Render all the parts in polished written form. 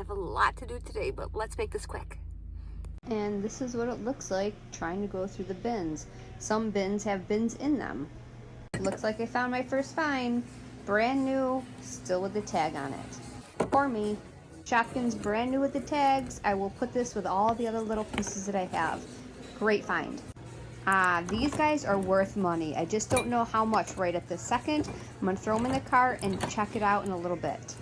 have a lot to do today, but let's make this quick. And this is what it looks like trying to go through the bins. Some bins have bins in them. Looks like I found my first find. Brand new, still with the tag on it. For me. Shopkins brand new with the tags. I will put this with all the other little pieces that I have. Great find. These guys are worth money. I just don't know how much right at this second. I'm going to throw them in the cart and check it out in a little bit.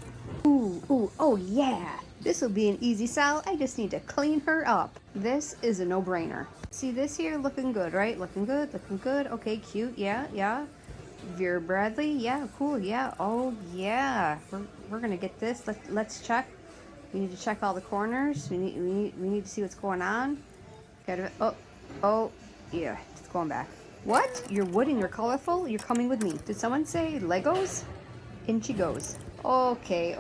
Ooh, oh yeah. This will be an easy sell. I just need to clean her up. This is a no-brainer. See this here? Looking good, right? Looking good, looking good. Okay, cute. Yeah. Vera Bradley. Yeah, cool. Yeah. Oh, yeah. We're going to get this. Let's check. We need to check all the corners. We need to see what's going on. Oh, yeah. It's going back. What? You're wooden, you're colorful? You're coming with me. Did someone say Legos? In she goes. Okay,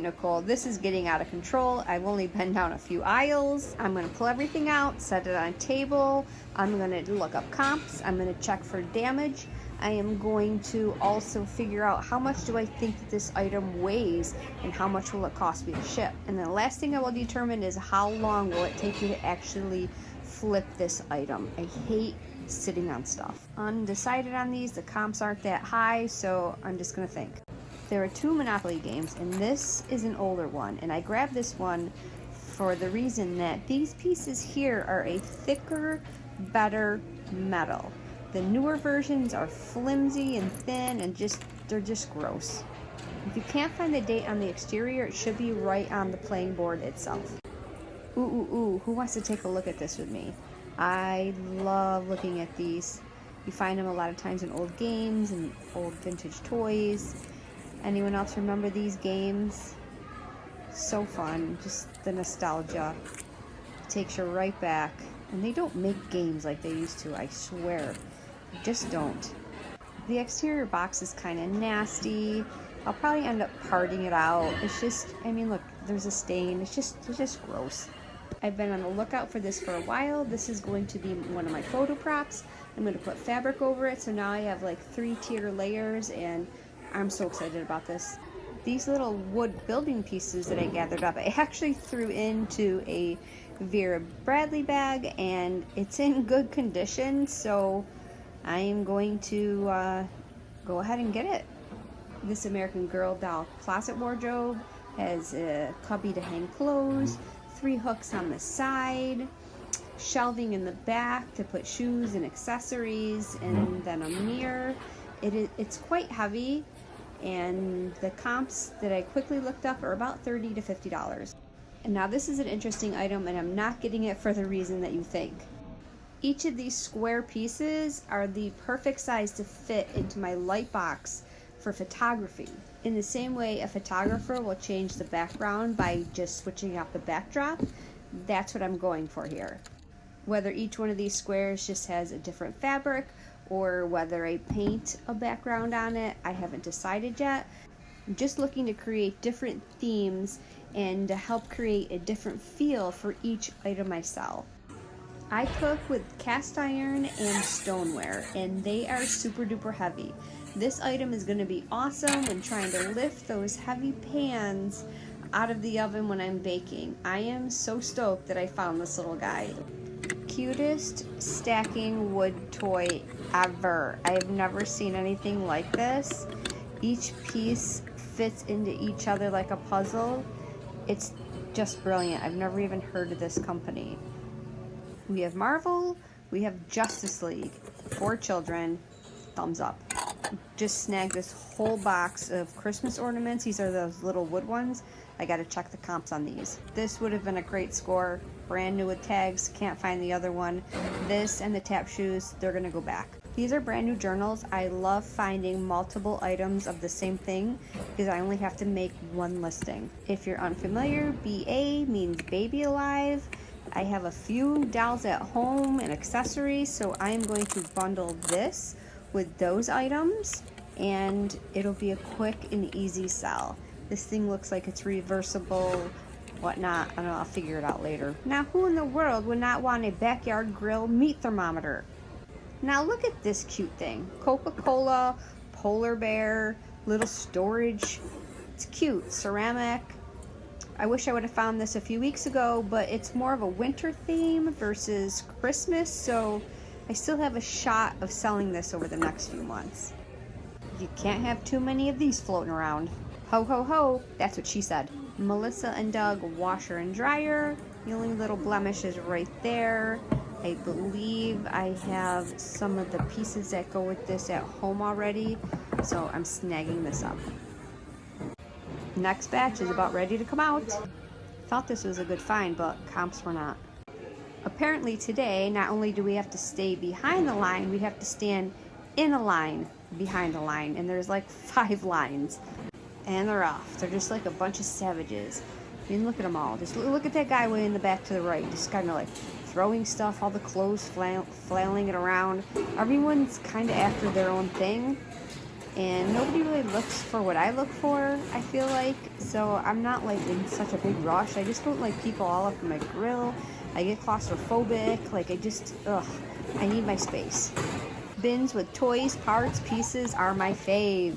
Nicole, this is getting out of control. I've only been down a few aisles. I'm going to pull everything out, set it on a table. I'm going to look up comps. I'm going to check for damage. I am going to also figure out how much do I think that this item weighs and how much will it cost me to ship. And the last thing I will determine is how long will it take me to actually flip this item. I hate sitting on stuff. Undecided on these. The comps aren't that high, so I'm just going to think. There are 2 Monopoly games, and this is an older one, and I grabbed this one for the reason that these pieces here are a thicker, better metal. The newer versions are flimsy and thin and they're just gross. If you can't find the date on the exterior, it should be right on the playing board itself. Ooh, who wants to take a look at this with me? I love looking at these. You find them a lot of times in old games and old vintage toys. Anyone else remember these games? So fun, just the nostalgia. It takes you right back. And they don't make games like they used to, I swear. They just don't. The exterior box is kind of nasty. I'll probably end up parting it out. It's just, look, there's a stain. It's just gross. I've been on the lookout for this for a while. This is going to be one of my photo props. I'm going to put fabric over it, so now I have like 3-tier layers, and I'm so excited about this. These little wood building pieces that I gathered up, I actually threw into a Vera Bradley bag, and it's in good condition, so I am going to go ahead and get it. This American Girl doll closet wardrobe has a cubby to hang clothes, 3 hooks on the side, shelving in the back to put shoes and accessories, and then a mirror. It's quite heavy, and the comps that I quickly looked up are about $30 to $50. And now this is an interesting item, and I'm not getting it for the reason that you think. Each of these square pieces are the perfect size to fit into my light box for photography. In the same way a photographer will change the background by just switching out the backdrop, that's what I'm going for here. Whether each one of these squares just has a different fabric or whether I paint a background on it, I haven't decided yet. I'm just looking to create different themes and to help create a different feel for each item I sell. I cook with cast iron and stoneware, and they are super duper heavy. This item is going to be awesome when trying to lift those heavy pans out of the oven when I'm baking. I am so stoked that I found this little guy. Cutest stacking wood toy ever. I have never seen anything like this. Each piece fits into each other like a puzzle. It's just brilliant. I've never even heard of this company. We have Marvel, we have Justice League, for children, thumbs up. Just snagged this whole box of Christmas ornaments. These are those little wood ones. I gotta check the comps on these. This would have been a great score, brand new with tags, can't find the other one. This and the tap shoes, they're gonna go back. These are brand new journals. I love finding multiple items of the same thing because I only have to make one listing. If you're unfamiliar, BA means baby alive. I have a few dolls at home and accessories, so I am going to bundle this with those items, and it'll be a quick and easy sell. This thing looks like it's reversible, whatnot. I don't know, I'll figure it out later. Now, who in the world would not want a backyard grill meat thermometer? Now look at this cute thing. Coca-Cola, polar bear, little storage. It's cute, ceramic. I wish I would have found this a few weeks ago, but it's more of a winter theme versus Christmas, so I still have a shot of selling this over the next few months. You can't have too many of these floating around. Ho ho ho, that's what she said. Melissa and Doug washer and dryer. The only little blemish is right there. I believe I have some of the pieces that go with this at home already, so I'm snagging this up. Next batch is about ready to come out. Thought this was a good find, but comps were not. Apparently today, not only do we have to stay behind the line, we have to stand in a line behind the line, and there's like 5 lines. And they're off. They're just like a bunch of savages. I mean, look at them all. Just look at that guy way in the back to the right, just kind of like throwing stuff, all the clothes flailing it around. Everyone's kind of after their own thing, and nobody really looks for what I look for, I feel like. So I'm not like in such a big rush. I just don't like people all up in my grill. I get claustrophobic. Like I need my space. Bins with toys, parts, pieces are my fave.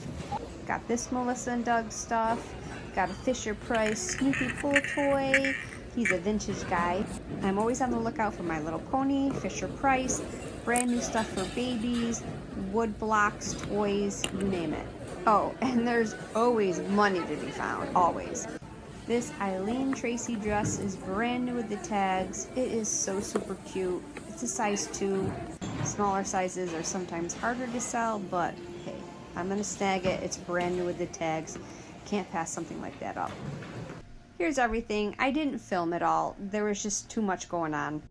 Got this Melissa and Doug stuff. Got a Fisher-Price Snoopy pool toy. He's a vintage guy. I'm always on the lookout for My Little Pony, Fisher-Price, brand new stuff for babies, wood blocks, toys, you name it. Oh, and there's always money to be found, always. This Eileen Tracy dress is brand new with the tags. It is so super cute. It's a size 2. Smaller sizes are sometimes harder to sell, but hey, I'm gonna snag it. It's brand new with the tags. Can't pass something like that up. Here's everything. I didn't film it all. There was just too much going on.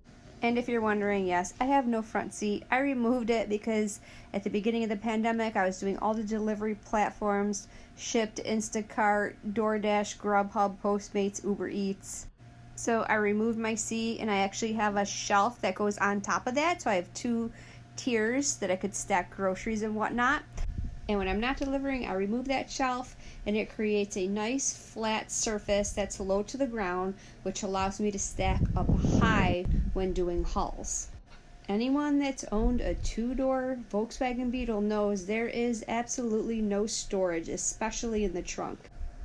And if you're wondering, yes, I have no front seat. I removed it because at the beginning of the pandemic, I was doing all the delivery platforms, Shipt, Instacart, DoorDash, Grubhub, Postmates, Uber Eats. So I removed my seat, and I actually have a shelf that goes on top of that. So I have 2 tiers that I could stack groceries and whatnot. And when I'm not delivering, I remove that shelf, and it creates a nice flat surface that's low to the ground, which allows me to stack up high when doing hauls. Anyone that's owned a 2-door Volkswagen Beetle knows there is absolutely no storage, especially in the trunk.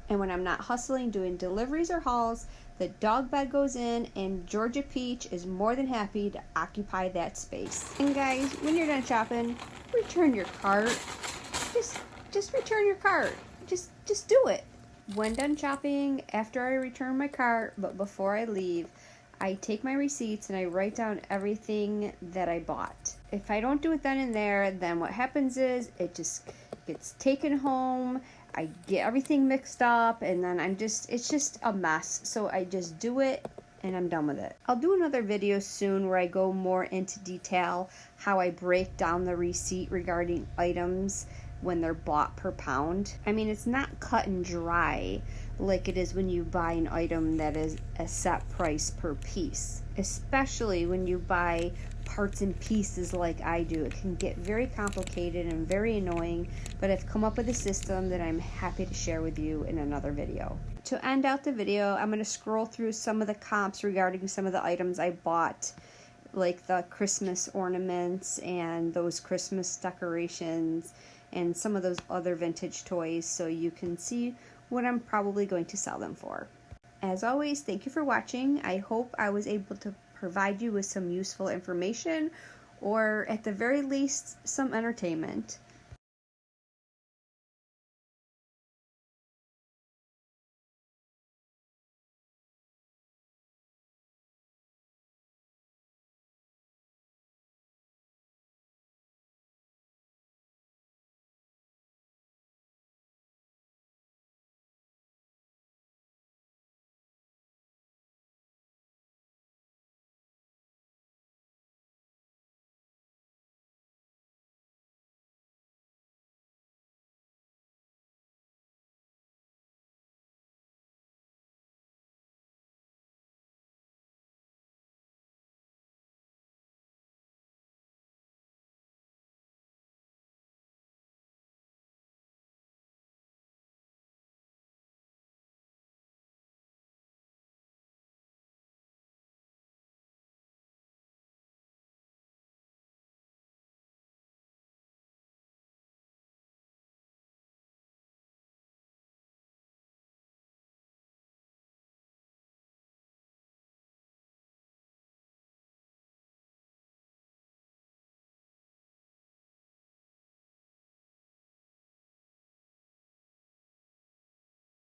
And when I'm not hustling doing deliveries or hauls, the dog bed goes in, and Georgia Peach is more than happy to occupy that space. And guys, when you're done shopping, return your cart. Just return your cart. Just do it. When done shopping, after I return my cart, but before I leave, I take my receipts and I write down everything that I bought. If I don't do it then and there, then what happens is it just gets taken home. I get everything mixed up, and then it's just a mess. So I just do it, and I'm done with it. I'll do another video soon where I go more into detail how I break down the receipt regarding items when they're bought per pound. I mean, it's not cut and dry like it is when you buy an item that is a set price per piece. Especially when you buy parts and pieces like I do. It can get very complicated and very annoying, but I've come up with a system that I'm happy to share with you in another video. To end out the video, I'm going to scroll through some of the comps regarding some of the items I bought, like the Christmas ornaments and those Christmas decorations and some of those other vintage toys, so you can see what I'm probably going to sell them for. As always, thank you for watching. I hope I was able to provide you with some useful information, or at the very least, some entertainment.